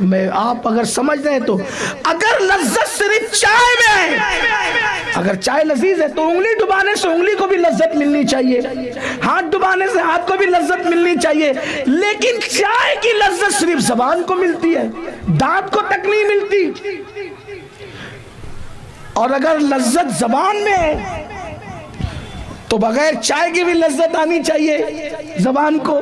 मैं आप अगर समझ रहे हैं तो अगर लज्जत सिर्फ चाय में है, अगर चाय लजीज है तो उंगली डुबाने से उंगली को भी लज्जत मिलनी चाहिए, हाथ डुबाने से हाथ को भी लज्जत मिलनी चाहिए, लेकिन चाय की लज्जत सिर्फ जबान को मिलती है, दांत को तक नहीं मिलती। और अगर लज्जत जबान में है तो बगैर चाय की भी लज्जत आनी चाहिए जबान को।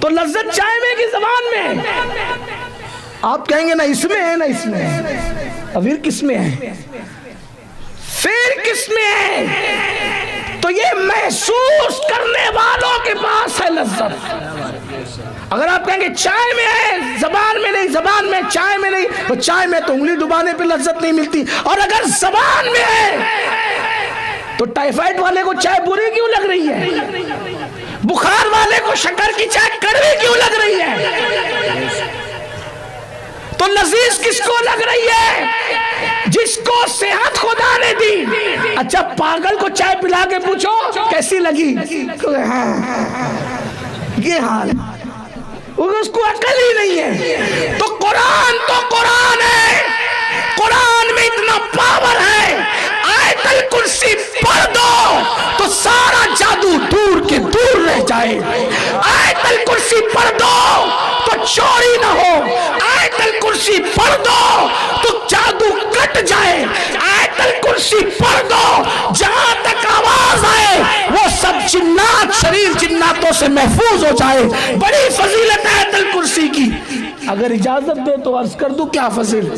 तो लज्जत चाय में कि जबान में? आप कहेंगे ना इसमें है, ना इसमें है, अब फिर किसमें है? फिर किसमें है? तो ये महसूस करने वालों के पास है लज्जत। अगर आप कहेंगे चाय में है, जबान में नहीं, जबान में चाय में नहीं, तो चाय में तो उंगली डुबाने पे लज्जत नहीं मिलती। और अगर जबान में है तो टाइफाइड वाले को चाय बुरी क्यों लग रही है? बुखार वाले को शक्कर की चाय कड़वी क्यों लग रही है? तो लजीज किसको लग रही है? जिसको सेहत खुदा ने दी। अच्छा, पागल को चाय पिला के पूछो कैसी लगी, ये हाल, उसको अकल ही नहीं है। तो कुरान है, कुरान में इतना पावर है, आयतल कुर्सी पढ़ दो तो सारा जादू दूर के दूर रह जाए। आयतल कुर्सी पढ़ दो तो चोरी ना हो, आयतल कुर्सी पढ़ दो तो जादू कट जाए, आयतल कुर्सी पढ़ दो जहां तक आवाज आए वो सब जिन्नात शरीर जिन्नातों से महफूज हो जाए। बड़ी फजीलत है आयतल कुर्सी की। अगर इजाजत दे तो अर्ज कर दूं क्या फजीलत।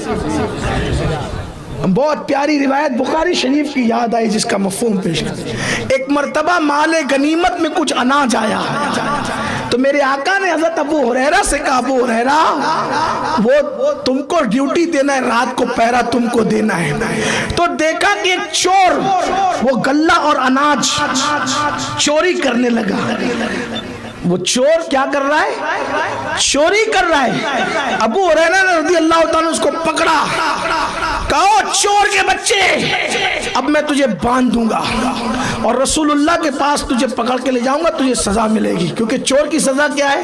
बहुत प्यारी रिवायत बुखारी शरीफ की याद आई जिसका मफहूम पेश कर। एक मर्तबा माले गनीमत में कुछ अनाज आया तो मेरे आका ने हजरत अबू हुरैरा से कहा, अबू हुरैरा वो तुमको ड्यूटी देना है, रात को पहरा तुमको देना है। तो देखा कि एक चोर वो गल्ला और अनाज चोरी करने लगा। वो चोर क्या कर रहा है? चोरी कर रहा है। अबू हुरैरा रज़ियल्लाहु ताला उसको पकड़ा, कहो चोर के बच्चे अब मैं तुझे बांध दूंगा और रसूलुल्लाह के पास तुझे पकड़ के ले जाऊंगा, तुझे सजा मिलेगी। क्योंकि चोर की सजा क्या है?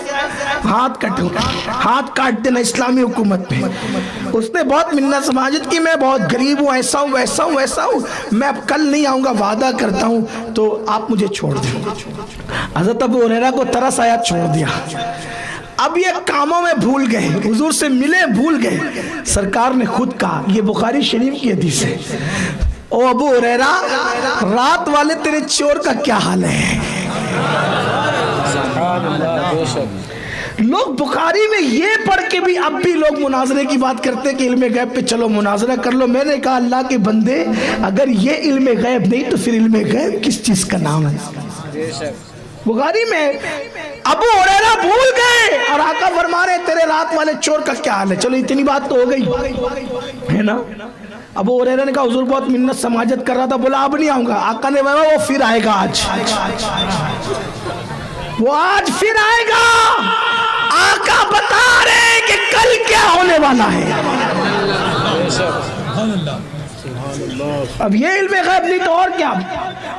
हाथ काटना, हाथ काट देना इस्लामी हुकूमत में। उसने बहुत मिन्नत समाजत की, मैं बहुत गरीब हूँ, ऐसा हूँ वैसा हूँ वैसा हूँ, मैं अब कल नहीं आऊंगा, वादा करता हूँ, तो आप मुझे छोड़ दें। हज़रत अबू हुरैरा को तरस आया, छोड़ दिया। अब ये कामों में भूल गए, हुजूर से मिले भूल गए। सरकार ने खुद कहा, ये बुखारी शरीफ की हदीस है, ओ अबू हुरैरा रात वाले तेरे चोर का क्या हाल है? लोग बुखारी में ये पढ़ के भी अब भी लोग मुनाजरे की बात करते कि इल्मे गैब पे चलो मुनाजरा कर लो। मैंने कहा अल्लाह के बंदे, अगर ये इल्मे गैब नहीं तो फिर इल्मे गैब किस चीज का नाम है? बुखारी में अबू हुरैरा भूल गए और आका फरमा रहे तेरे रात वाले चोर का क्या हाल है। चलो इतनी बात तो हो गई है ना। अबू हुरैरा ने कहा हुजूर बहुत मिन्नत समाजत कर रहा था, बोला अब नहीं आऊंगा। आका ने बोला वो फिर आएगा, आज वो आज फिर आएगा। आका बता रहे कि कल क्या होने वाला है। अब ये इल्मे गैब नहीं तो और क्या।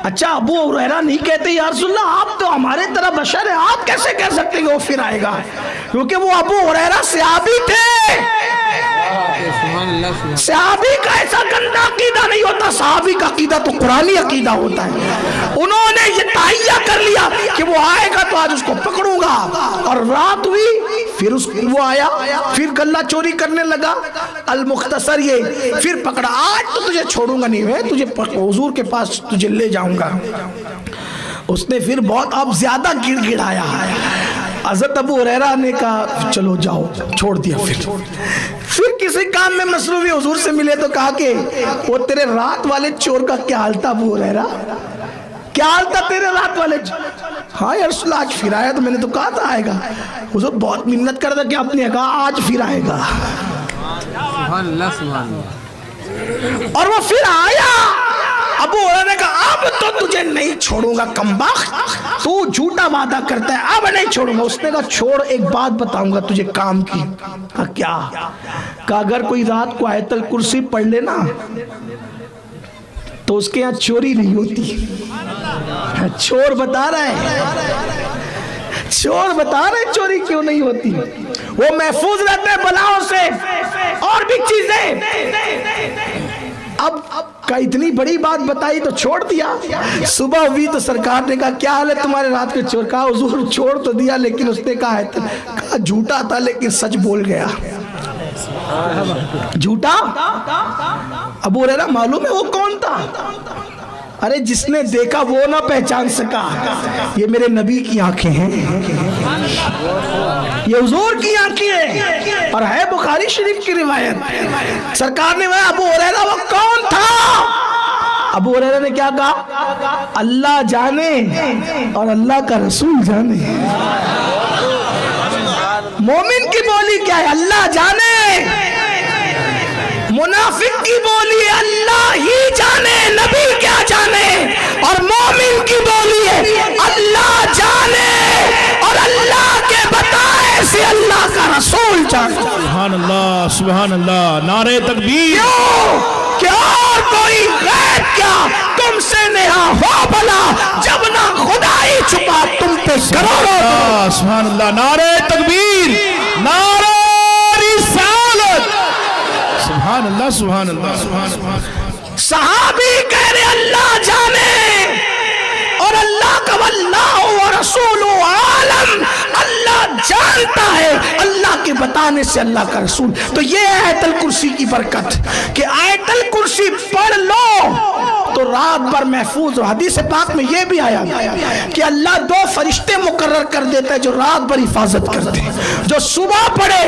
अच्छा, अबू हुरैरा नहीं कहते या रसूलल्लाह आप तो हमारे तरह बशर है, आप कैसे कह सकते हैं कि वो फिर आएगा? क्योंकि वो अबू हुरैरा सहाबी थे। सहाबी का ऐसा गंदा अकीदा नहीं होता, सहाबी का अकीदा तो कुरानी अकीदा होता है। उन्होंने ये तहैया कर लिया कि वो आएगा तो आज उसको पकड़ूंगा, और रात हुई फिर वो आया, फिर गल्ला चोरी करने लगा। अल मुख्तसर ये फिर पकड़ा, आज तो तुझे छोड़ूंगा नहीं, मैं तुझे हुजूर के पास तुझे ले जाऊंगा। उसने फिर बहुत अब ज्यादा गिड़गिड़ाया। हज़रत अबू हुरैरा ने कहा चलो जाओ, छोड़ दिया। फिर किसी काम में मसरूफी हुजूर से मिले तो कहा कि वो तेरे रात वाले चोर का क्या हाल था अबू हुरैरा, क्या हाल था तेरे रात वाले? हाँ यार रसूल आज फिर आया, तो मैंने तो कहा था आएगा। हुजूर बहुत मिन्नत कर रहा कि आपने कहा आज फिर आएगा, और वो फिर आया। अबू हुरैरा ने कहा अब तो तुझे नहीं छोड़ूंगा कमबख्त, तू झूठा वादा करता है, अब नहीं छोड़ूंगा। उसने कहा छोड़, एक बात बताऊंगा तुझे काम की। कहा क्या? कहा अगर कोई रात को आयतल कुर्सी पढ़ लेना तो उसके यहाँ चोरी नहीं होती। चोर बता रहा है, चोर बता रहे चोरी क्यों नहीं होती, वो महफूज रहते हैं बलाओं से और भी चीजें। अब का इतनी बड़ी बात बताई तो छोड़ दिया। सुबह हुई तो सरकार ने कहा क्या हाल है तुम्हारे रात के चोर? कहा हुजूर छोड़ तो दिया, लेकिन उसने कहा झूठा था लेकिन सच बोल गया। झूठा? अबू हुरैरा मालूम है वो कौन था? अरे जिसने देखा वो ना पहचान सका। ये मेरे नबी की आंखें हैं, ये हुजूर की आंखें हैं, और है बुखारी शरीफ की रिवायत। सरकार ने कहा अबू हुरैरा वो कौन था? अबू हुरैरा ने क्या कहा? अल्लाह जाने और अल्लाह का रसूल जाने। मोमिन की बोली क्या है? अल्लाह जाने। मुनाफिक की बोली है अल्लाह ही जाने, नबी क्या जाने। और मोमिन की बोली है अल्लाह जाने और अल्लाह के बताए से अल्लाह का रसूल जाने। सुभान अल्लाह, सुभान अल्लाह, नारे तकबीर। क्या और कोई गैर क्या तुमसे नेहा हो भला, जब ना खुदाई छुपा तुम पे करोड़ों। सुभान अल्लाह, नारे तकबीर, नारे रिसालत। सुभान अल्लाह, सुभान अल्लाह, सुभान अल्लाह। सहाबी कह रहे अल्लाह जाने और अल्लाह का वल्लाहु व रसूलु आलम, अल्लाह जानता है, अल्लाह के बताने से अल्लाह का रसूल। तो ये है आयतल कुर्सी की बरकत कि आयतल कुर्सी पढ़ लो तो रात भर महफूज हो। हदीस पाक में ये भी आया कि अल्लाह दो फरिश्ते मुकर्रर कर देता है जो रात भर हिफाजत करते हैं। जो सुबह पढ़े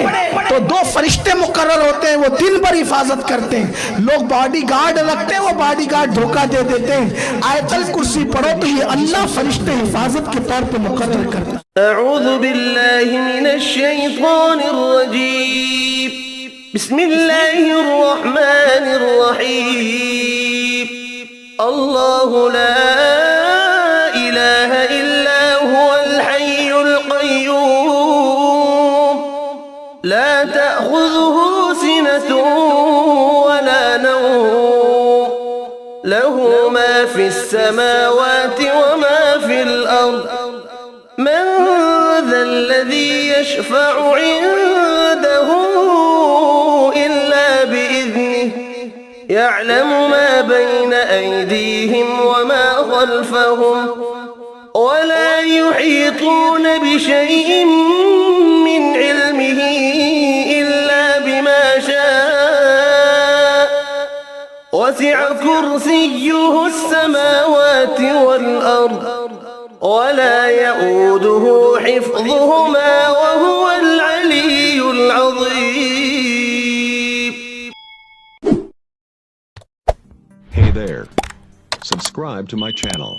तो दो फरिश्ते मुकर्रर होते हैं, वो दिन भर हिफाजत करते हैं। लोग बॉडी गार्ड रखते हैं, वो बॉडी गार्ड धोखा दे देते हैं। आयतल कुर्सी पढ़ो तो ये अल्लाह फरिश्ते हिफाजत के तौर पे मुकर्रर करता है। अऊज़ु बिल्लाहि मिनश शैतानिर रजीम, बिस्मिल्लाहिर रहमानिर रहीम। अल्लाहु ला इलाहा इल्ला हुवल हय्युल क़य्यूम, ला तअख़ुज़ुहु सिनतुन वला नौम, लहु मा फ़िस समावाति व मा फ़िल अर्ज़, मन ज़ल्लज़ी यशफ़अु इन्दहु इल्ला बिइज़निहि, यअलमु मा बैन अयदीहिम व मा ख़ल्फ़हुम, वला युहीतून बिशैइन मिन इल्मिही इल्ला बिमा शाअ, वसिअ कुर्सियुहु अस्समावाति वल अर्ज़, वला यऊदुहु हिफ्ज़ुहुमा वहुवल अलियुल अज़ीम। Hey there. Subscribe to my channel.